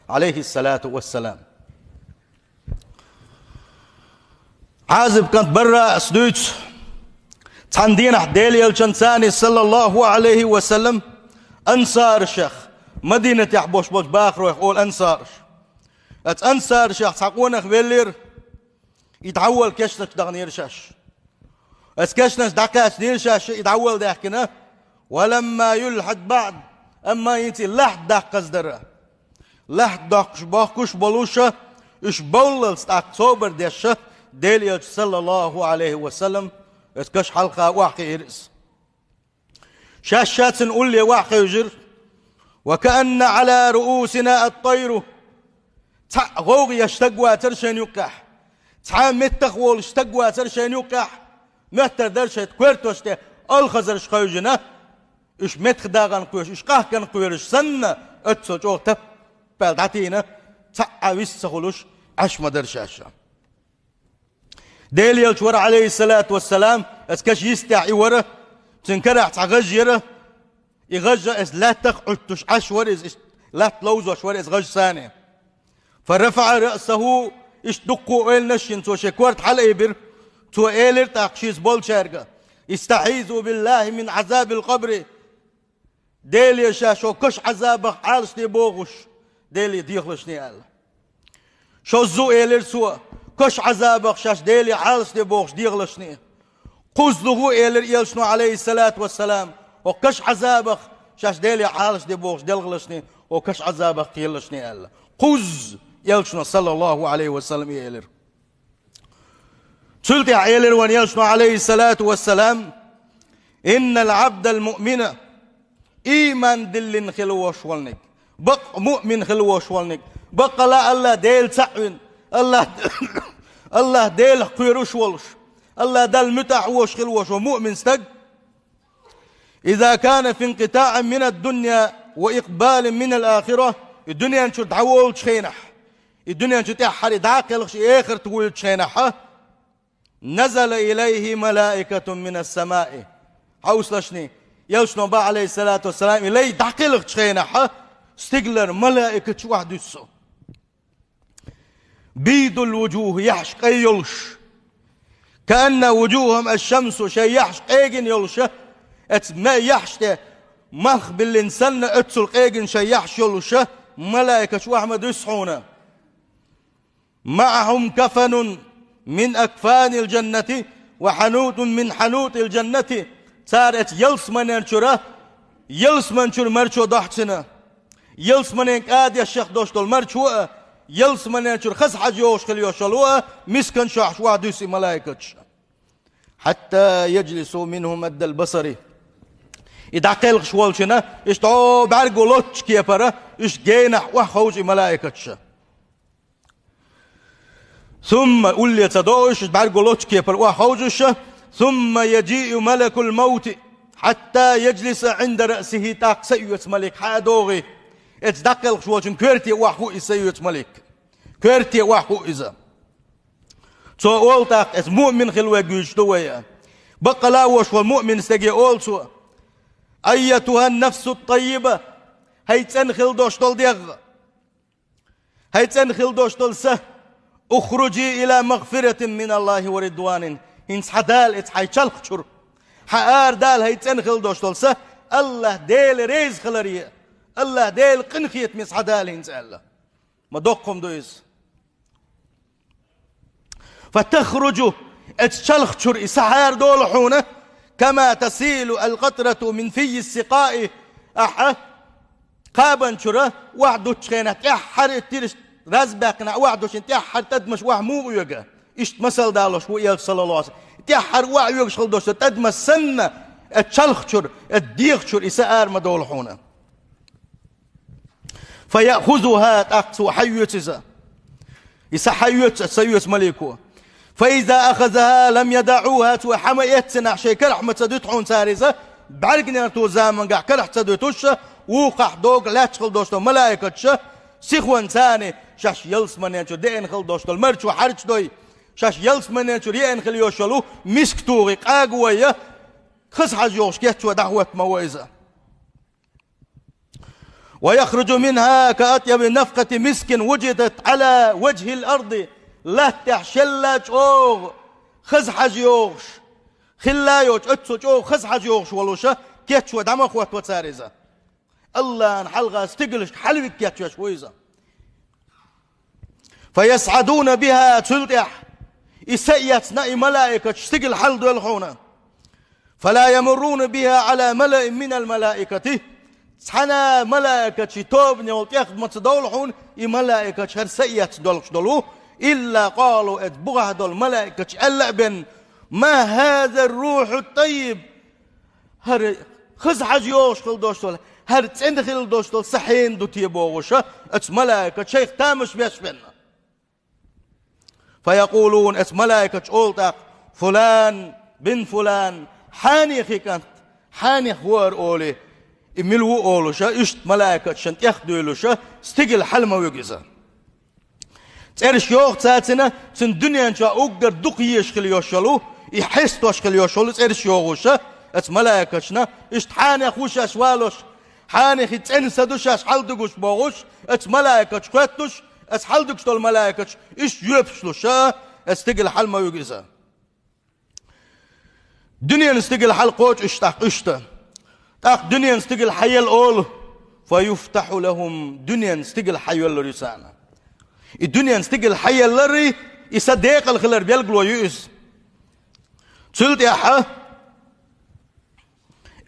عليه الصلاة والسلام. عازب كانت برا سدوت تندين حديل يلشن ثاني صلى الله عليه وسلم أنصار الشيخ مدينة يحبوش بوش باخر يقول أنصار أنصار الشيخ تحقونا خبيلير يتعول كشنش دغنير شاش كشنش دعكاش دير شاش يتعول داحكنا ولما يلحد بعد أما ينتي لحد داق قصدره لحد داقش باقش بلوشة إش بولل أكتوبر ديشة ديليج صلى الله عليه وسلم اتكش حلقة واقع إرس شاشات نقول لي واقع يجر وكأن على رؤوسنا الطير غوغ يشتقوى ترشين يقح متخول اشتقوى ترشين يقح مهتر درشة كويرتوش تي الخزر شخيجنا إش متخداغن قويش إش قهكن قويرش سنة اتسو جو بلداتينا تعويس سخلوش عش مدرشاشا ديل يلشور عليه الصلاة والسلام اسكاش يستعي ورا تنكرع تعغجيره يغجى اس لا تقعدتش عشور اس لا تلوزو عشور اس غج ثاني فرفع رأسه اش دقو ايل نشين تو شكورت حل ايبر تو ايلر تاقشيز بول شارقة استعيذوا بالله من عذاب القبر ديل يشاشو كش عذابك عالش دي بوغش ديلي ديخلشني قال شو زو ايلر سوا كش عذابك شاش ديلي عالش دي بوغش ديخلشني قزلغو ايلر يلشنو عليه الصلاة والسلام وكش عذابك شاش ديلي عالش دي بوغش ديخلشني وكش عذابك يلشني قال قز يلشنو صلى الله عليه وسلم ايلر سلتي ايلر وان يلشنو عليه الصلاة والسلام إن العبد المؤمن إيمان دلن خلوش والنك بق مؤمن خلوش والنك بق لا الله ديل تعوين الله ديل قيروش والش الله دل متع وش خلوش ومؤمن استق إذا كان في انقطاع من الدنيا وإقبال من الآخرة الدنيا انشو تعول تشينح الدنيا انشو تحري داقل آخر تقول تشينح نزل إليه ملائكة من السماء حوصلشني يلشنو با عليه الصلاة والسلام إليه داقل تشينح استقلر ملائكة شو واحد يسو بيض الوجوه يحشق أي يلش كأن وجوههم الشمس شيء يحشق أيجن يلش ما يحشق مخ بالإنسان اتسلق أيجن شيء يحش يلش ملائكة شو أحمد يسحون معهم كفن من أكفان الجنة وحنوت من حنوت الجنة صارت يلس من ينشره يلس من شر مرشو ضحتنا يلس من ينقاد يا الشيخ دوشتول مرشوه يلس من ينشر خس حاج يوش خلي يوشلوه مسكن شاح واحد يسي ملائكة حتى يجلسوا منهم مد البصري إذا قيل شوالشنا اشتعو بعرقو لوتش كيفرة اش جينح وحوجي ملائكة ثم قل لي تدوش بعرقو لوتش كيفرة وحوجش ثم يجيء ملك الموت حتى يجلس عند رأسه تاق سيوت ملك حادوغي اتدقل شوالشن كورتي وحو سيوت ملك كورتي وحو إذا سو أول تاق اس مؤمن خلوة جوجتوية بقى لا وش والمؤمن استجي أول سو أيتها النفس الطيبة هيتنخل دوشتول ديغ هيتنخل دوشتول سه اخرجي إلى مغفرة من الله ورضوان إنس حدال اتحيشل خشر حقار دال هيتنخل دوشتول سه الله ديل ريز خلريه الله ديل قنخيت مس حدال إنس الله ما دوقهم دويس فتخرجوا اتشل خشر إسحار دولحونه كما تسيل القطرة من في السقاء أحا قابن شره وحدو تشخينة تحر تيرش رزبقنا وحدو شن تحر تدمش وحمو يوغا اشت مسل دالوش ويال صلى الله عليه وسلم تحر وعيوغ شخلدوش تدمش سنة اتشلخشر اتديخشر إسار مدولحونه فيأخذها تأخذ حيوتزا إسا حيوت سيوت مليكو فإذا أخذها لم يدعوها توحما يتسنع شيء كرح متدتحون سارزة بعرقنا توزامن قاع كرح تدتوش وقح دوغ لا تشغل دوشتو ملائكة سيخوان ثاني شاش يلس من ينشو دين خل دوشتو المرشو حرش دوي شاش يلس من ينشو ريان خل يوشلو مسك توغي قاقوية خس حاج يوش كيتشو دعوة مويزة ويخرج منها كأطيب نفقة مسك وجدت على وجه الأرض لا تحشلج أوغ خزحج يوغش خلا يوغش اتسوش أوغ خزحج يوغش ولوشة كيتشو دعما خوات وتساريزة الله نحلغة استقلش حلوك كيتشو شويزة فيسعدون بها تلتح إسيتنا ملائكة تشتقل حل دولحونا فلا يمرون بها على ملأ من الملائكة حنا ملائكة توبني والتياخد ما تدولحون ملائكة هر سيئت دولش دولو إلا قالوا اتبغه دول ملائكة اللعبن ما هذا الروح الطيب هر خزحج يوش خل دوش دول هر تندخل دوش دول سحين دو تيبوغوشا ات ملائكة شيخ تامش بيشبن فيقولون ات ملائكة اولتاق فلان بن فلان حانيخي كانت حانيخ وار اولي ملو اولوشا اشت ملائكة شنت يخدولوشا استقل حلمة ويقزا تعرش يوغ تاتنا تن دنيا انشا اوغر دقيش خلي يوشلو يحس توش خلي يوشلو تعرش يوغوشا ات ملائكة شنا اشت حانيخ وش اشوالوش حانيخ تنسى دوش اش حلدقوش بوغوش ات ملائكة شكوتوش ات حلدقوش دول ملائكة اش يبشلوشا استقل حلمة ويقزا دنيا نستقل حلقوش اشتاق اشتا تاق دنيا نستقل حي الأول فيفتح لهم دنيا نستقل حي اللرسانة الدنيا نستقل حي اللري يصدق الخلر بيلقلوا يؤس تلت يا حا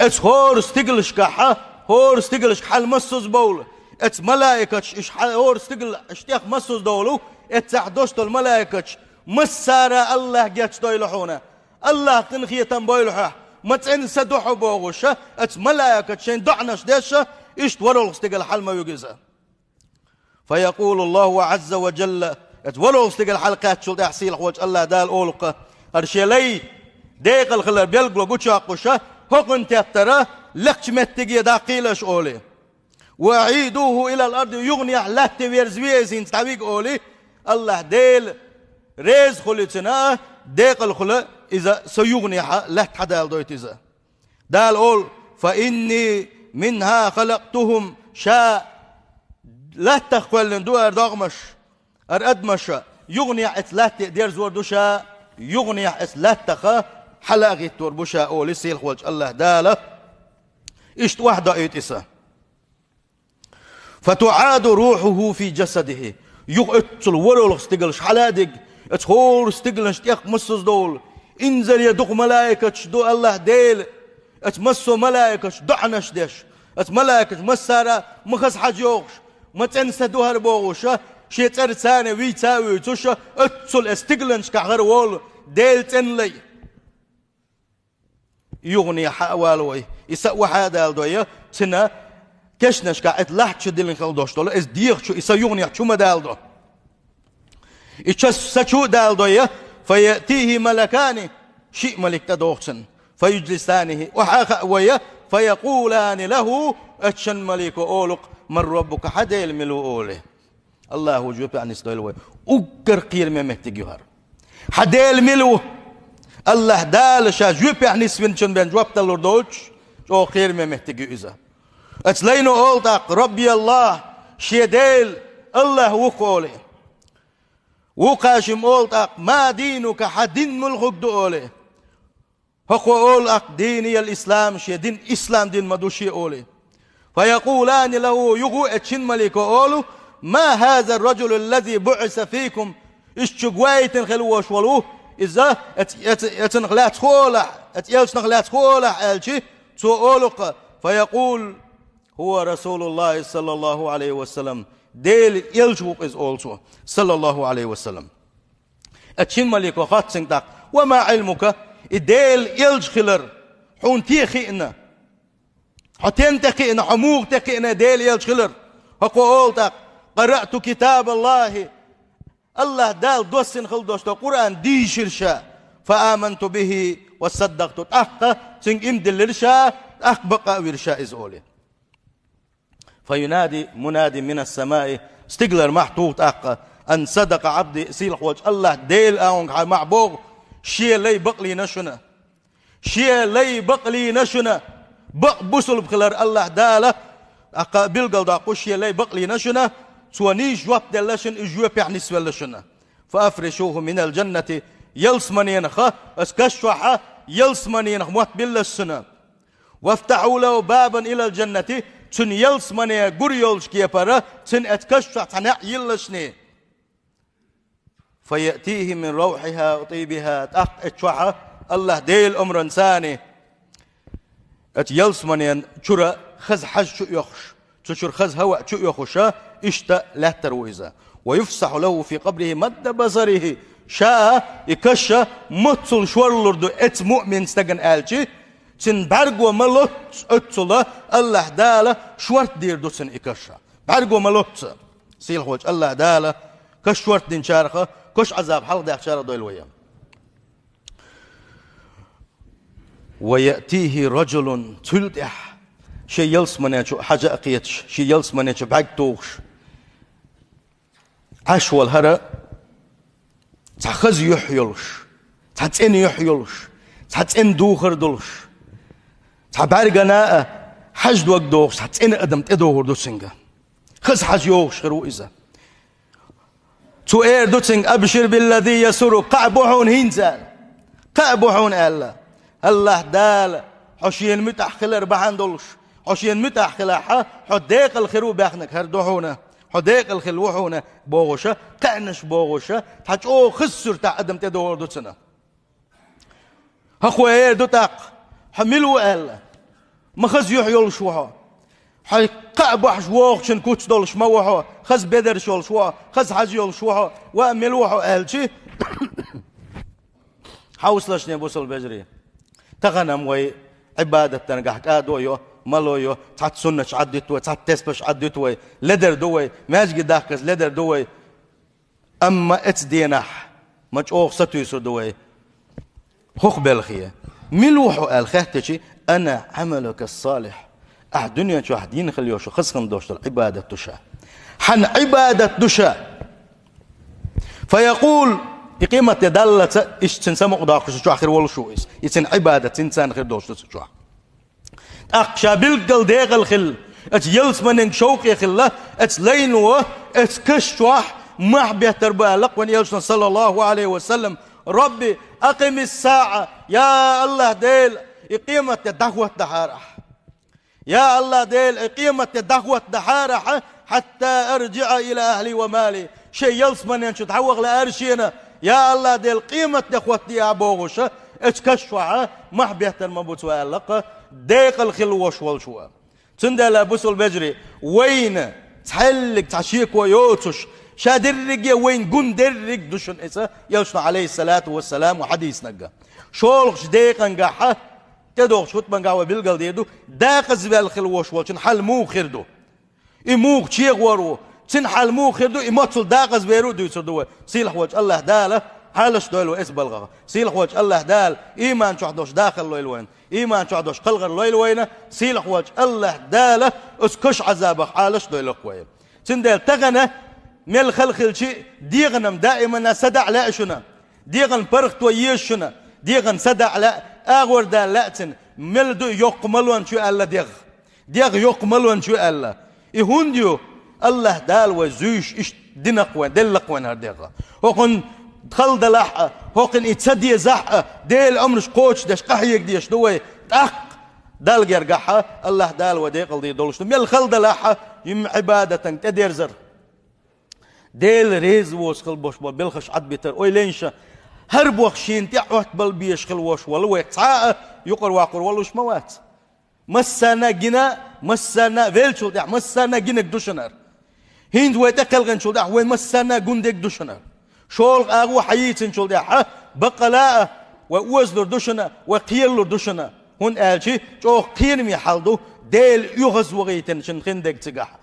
اتس هور استقل شكاحة هور استقل شكحة المسوس بول اتس ملائكة هور استقل اشتياق مسوس دولو اتساعدوش دول ملائكة مسارة الله جاتش دويلحونا الله تنخيه تنبويلحه ما تنسى دوحو بوغوشة ات ملائكة شين دعناش ديشة اشت ورول استقل حلمة يقزا فيقول الله عز وجل ات ورول استقل حلقات شلت احسيل حوج الله دال اولقة ارشيلي ديق الخلر بيلقلو قوشاقوشة هقن تفترى لكش متقية داقيلش اولي وعيدوه الى الارض يغني لات ويرزويزين تاويق اولي الله ديل ريز خلتنا ديق الخلر إذا سيغنيها لا تحدال دويت إذا دال أول فإني منها خلقتهم شاء لا تخول دو أردغمش أردمش يغني إتلات دير زور دوشا يغني إتلات تخا حلاغي تور بوشا أول سيل خوالج الله دالة إشت واحدة إيتسا فتعاد روحه في جسده يغتل ولو استقلش حلادق اتخور استقلش تيخ مسوس دول انزل يدق ملائكة دو الله ديل اتمسو ملائكة دعنش ديش ات ملائكة مسارة مخص حجوغش ما تنسى دوهر بوغوشة شي ترسانة ويتاوي توشة اتسل استقلنش كغير وول ديل تنلي يغني حوالوي يسوى هذا الدوية سنة كشنش كاعت لحش ديلن خلدوش دولو اس ديخ شو يسا يغني شو ما دالدو يتشس سچو دالدوية فيأتيه ملكان شيء ملك تدوخسن فيجلسانه وحاخوية فيقولان له اتشن ملك أولق من ربك حدا الملو أوله الله جوب يعني استوى أقر قير ما محتاجيهار حدا الملو الله دال شا جوب يعني سفنشن بين جواب تلوردوش جو قير ما محتاجي إذا اتلينو أولتق ربي الله شيديل الله وقوله وقاشم أولتق ما دينك حدين ملغك دولي هو أولتق ديني الإسلام شي دين إسلام دين مدوشي أولي فيقولان له يغو اتشن ملك أولو ما هذا الرجل الذي بعث فيكم اشتقويت خلوش ولوه إذا اتنخلات خولح اتيالش نخلات خولح ألشي تو أولق فيقول هو رسول الله صلى الله عليه وسلم ديل يلجوب is also صلى الله عليه وسلم اتشن ملك وخات سنتاق وما علمك ديل يلج خلر حون تيخينا حتين تقينا حموغ تقينا ديل يلج خلر هقول تاق قرأت كتاب الله الله دال دوسن خل دوست القرآن دي شرشا فآمنت به وصدقت أخ سنج امدل الرشا أخ بقى ورشا is all فينادي منادي من السماء استقلر محطوط أقا أن صدق عبدي سيل حوج الله ديل أونك معبوغ شيء لي بقلي نشنا شيء لي بقلي نشنا بق بسل بخلر الله دالة أقابل قلدا قشي لي بقلي نشنا سواني جواب دلشن إجواب يعني سوالشنا فأفرشوه من الجنة يلسمنين خا اسكشوحا يلسمنين موت باللسنا وافتحوا له بابا إلى الجنة تن يلسمني قريولش كيبارا تن اتكشوح تنع يلشني فيأتيه من روحها وطيبها تأق اتشوحا الله ديل أمر إنساني ات يلسمنين شرا خز حج شو يخش تشر خز هواء شو يخشا اشتا لا ترويزا ويفسح له في قبره مد بصره شاء يكشا متصل شورلردو ات مؤمن استغن آلشي تن برغو ملوت اتصلا الله دالا شورت دير دوسن يكشا برغو ملوت سيل خوش الله دالا كش شورت دين شارخة كش عذاب حلق داخل شارع دويل ويام ويأتيه رجل تلدح شي يلس مناتشو حاجة أقيتش شي يلس مناتشو بعد توغش عشوى الهرى تخز يحيلش تحتين يحيلش تحتين دوخر دولش تحبارقنا حج دوك دوغش تحتين أدم تدوهر دوسنجا خز حج يوغش خرو إذا تو إير دوسنج أبشر بالذي يسر قعبوحون هينزال قعبوحون الله دال حشين متأخل ربحان دولش حشين متأخل حديق الخرو بأخنك هردوحونا حديق الخلوحونا بوغشة كأنش بوغشة تحجو خسر تعدم تدور دوتسنا هخوة ايه دوتاق حملوا ألا مخز يحيول شوها حي قعبح شوغشن كوتش دولش موحو خز بدر شول شوها خز حجيول شوها وأملوحو أهلشي حوصلش نبوصل بجري تغنم وي عبادة تنقح كادويو مالويو تحت سنة عدتوي تحت تسبش عدتوي لدر دوي ماجي داكز لدر دوي أما اتدينح مجوغ ستو يسر دوي خوخ بالخية ملوحو قال خهتشي أنا عملك الصالح دنيا شو أحدين خليوشو خسخن دوشتل عبادة تشا حن عبادة تشا فيقول إقيمة يدالة إيش تنسمق داخل شو آخر والو شو إيش يتن عبادة تنسان خير دوشتل شو أقشى بالقل ديغ الخل ات يلس منك شوقي خلا ات لينوه ات كشوح محبه تربى لقوان يلسنا صلى الله عليه وسلم ربي أقم الساعة يا الله ديل إقيمة دعوة دحارح يا الله ديل إقيمة دعوة دحارح حتى أرجع إلى أهلي ومالي شيء يلس منك شو تحوغ لأرشينا يا الله ديل قيمة دعوة يا بوغشة ات كشوح محبه ترمبوت وألقى ديق الخلوش والشوا تندى لابسو البجري وين تحلق تعشيك ويوتش شادرق وين قن درق دوشن إسا يلشنا عليه الصلاة والسلام وحديث نقا شولخش ديقا نقاحة تدوغش خطبا نقاوة بالقل ديدو داق زبال الخلوش والشن حل مو خردو إموغ تشيغ ورو تنحل مو خردو إموتل داق زبيرو دو يسر دوه سيلح وجه الله داله حالش دويلو اسبلغا سيلح وجه الله دال إيمان شعدوش داخل لويلوين إيمان شعدوش قلغر لويلوين سيلح وجه الله داله اسكش عذابه حالش دويلو قويل تندل تغنى مل خلخل شيء ديغنم دائما سدع لا شنا ديغن برخت ويشنا ديغن سدع لا أغور دال لاتن مل دو يقملون شو الله ديغ يقملون شو الله يهونديو الله دال وزوش إيش دنقوين دلقوين هرديغا وقن دخل دلحة هوقن يتصدي زحة ديل أمرش قوش داش قحيك ديش دوي تأق دال جرقحة الله دال وديقل دي دولش ميل خل دلحة يم عبادة تدير زر ديل ريز ووس خل بوش بول بالخش عد بيتر اوي لينشا هرب وخشين تعوت بل بيش خل وش ولو يتعاء يقر واقر ولوش موات مسانا جنا مسانا فيلشو دع مسانا جنك دوشنر هند ويتكل غنشو دع وين مسانا جندك دوشنر شول أغو حييتن شول دع بقلاء ووزلر دوشنا وقيلر دوشنا هون قال شي جو قيرمي حالدو ديل يغز وغيتن شن خندق تقح